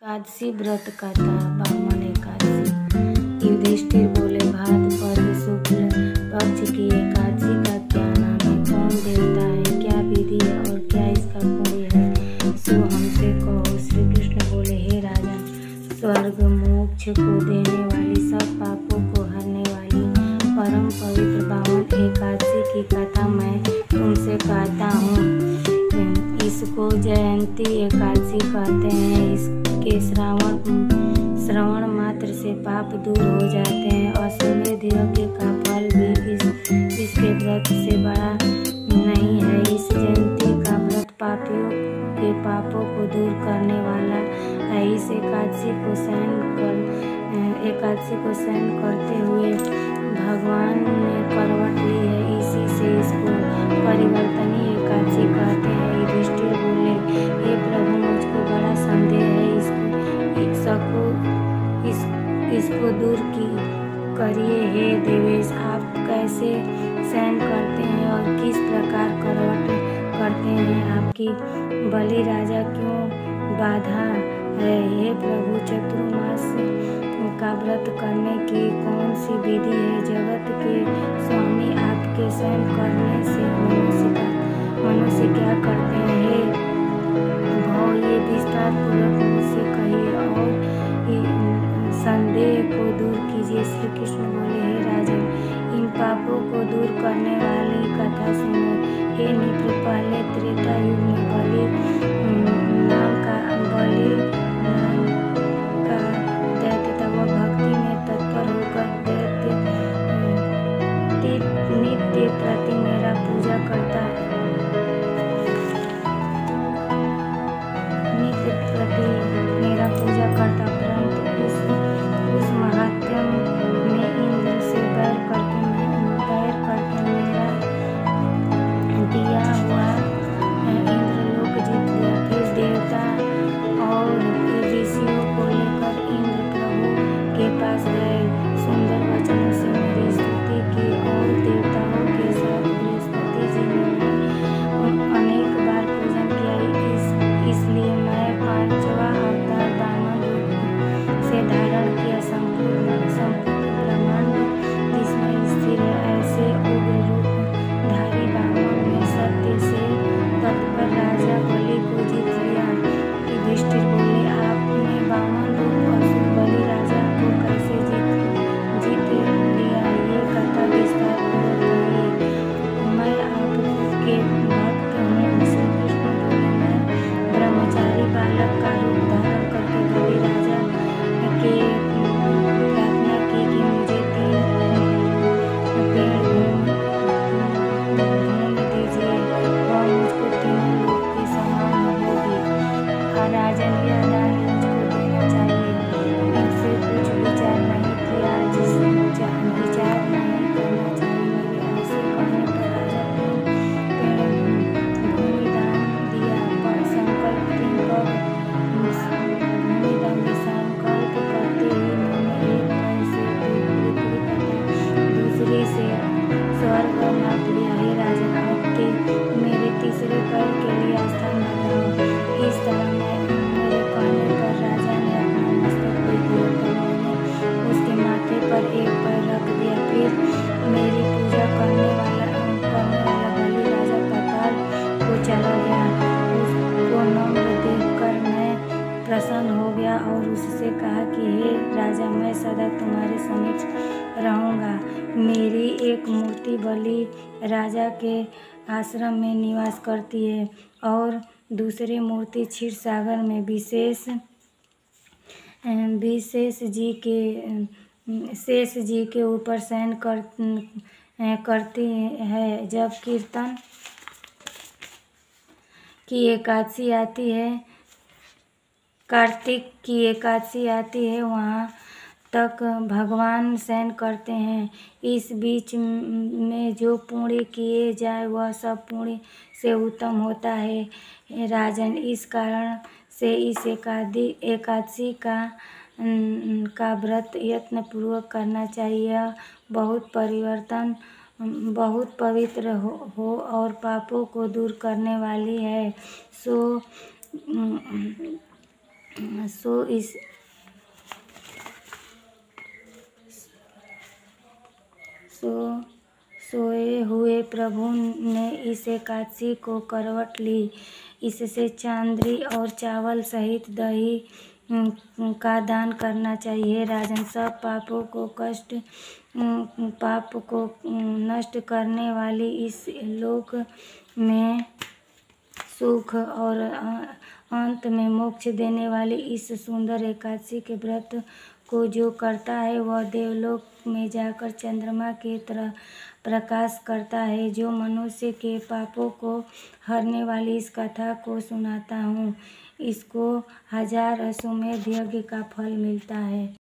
एकादशी व्रत कथा। बामन एकादशी। युधिष्ठिर बोले, भाद्रपद शुक्ल पक्ष की एकादशी का क्या नाम है? कौन देवता है? क्या विधि है और क्या इसका पुण्य है? सो हमसे कहो। श्री कृष्ण बोले, हे राजा, स्वर्ग मोक्ष को देने वाली, सब पापों को हरने वाली परम पवित्र बामन एकादशी की कथा मैं तुमसे कहता हूँ। इसको जयंती एकादशी कहते हैं। इसके श्रवण मात्र से पाप दूर हो जाते हैं। अश्वमेध यज्ञ का फल भी इसके व्रत से बड़ा नहीं है। इस जयंती का व्रत पापियों के पापों को दूर करने वाला है। इस एकादशी को सहन करते हुए भगवान ने करवट ली है। इसी से इसको परिवर्तनीय एकादशी कहते हैं। युधिष्ठिर बोले, हे प्रभु, मुझको बड़ा संदेह है। इसको दूर करिए। हे देवेश, आप कैसे सहन करते हैं और किस प्रकार करवट करते हैं? आपकी बलि राजा क्यों बाधा है? हे प्रभु, चतुर्मास का व्रत करने की कौन सी विधि है? जगत के स्वामी, आपके सहन करने से मनुष्य क्या करते हैं? हे भाव, ये विस्तार पूर्वक मुझसे कहिए और संदेह को दूर कीजिए। श्री कृष्ण बोले, हे राजन, इन पापों को दूर करने वाली कथा सुनो। हे निप्र, पहले त्रेता युग में बलि नाम का दैत्य था। वह भक्ति में तत्पर होकर नित्य प्रति मेरा पूजा करता परंतु उस महात्म में इंद्र से बैर करके मेरा दिया हुआ इंद्रलोक जीत लिया। फिर देवता और ऋषियों को लेकर इंद्र प्रभु के पास गए। सुंदर वचनों से मेरी स्तुति की और देवताओं के साथ बृहस्पति जी ने अनेक बार पूजन किया। इसलिए मैं पांचवा अवतार बामन रूप से धारण किया। संपूर्ण ब्रह्मांड जिसमें स्थिर है, ऐसे उग्र रूप धारी बामन ने सत्य से तत्पर राजा बलि को जीत लिया। युधिष्ठिर बोले, आपने बामन रूप असुर बलि राजा को कैसे जीत लिया? ये कथा विस्तार पूर्वक कहिए। मैं आपके भक्त हूँ। श्री कृष्ण बोले, मैं ब्रह्मचारी बालक का रूप धारण करके बलि राजा के प्रार्थना की कि मुझे 3 पेड़ ढूंढ दीजिए। वह मुझको 3 लोक के समान होगी। राजन, यह दान मुझको देना चाहिए। इनसे कुछ विचार नहीं किया, विचार नहीं करना चाहिए। मेरे ऐसे कहने पर राजा भूमि दान दिया। पर संकल्प करते ही मैंने एक पैर से दूसरी से स्वर्ग नाप लिया। हे राजन, आपके मेरे तीसरे पैर के लिए स्थान बताओ। इस तरह मेरे कहने पर राजा ने अपना मस्तक दे दिया। तो मैंने उसके माथे पर एक पैर रख दिया। फिर मेरी पूजा करने वाला बलि राजा पाताल को चला गया। उसको नम्र देखकर मैं प्रसन्न हो गया और उससे कहा कि हे राजा, मैं सदा तुम्हारे समीप रहूंगा। मेरी एक मूर्ति बलि राजा के आश्रम में निवास करती है और दूसरी मूर्ति क्षीर सागर में शेष जी के ऊपर शयन करती है। जब कीर्तन की एकादशी आती है, कार्तिक की एकादशी आती है, वहाँ तक भगवान शयन करते हैं। इस बीच में जो पुण्य किए जाए वह सब पुण्य से उत्तम होता है। राजन, इस कारण से इस एकादशी का व्रत यत्न पूर्वक करना चाहिए। यह बहुत पवित्र हो और पापों को दूर करने वाली है। सो सो इस सो सोए हुए प्रभु ने इस एकादशी को करवट ली। इससे चांदी और चावल सहित दही का दान करना चाहिए। राजन, सब पाप को नष्ट करने वाली इस लोक में सुख और अंत में मोक्ष देने वाली इस सुंदर एकादशी के व्रत को जो करता है वह देवलोक में जाकर चंद्रमा की तरह प्रकाश करता है। जो मनुष्य के पापों को हरने वाली इस कथा को सुनाता हूँ, इसको 1000 अश्वमेध यज्ञ का फल मिलता है।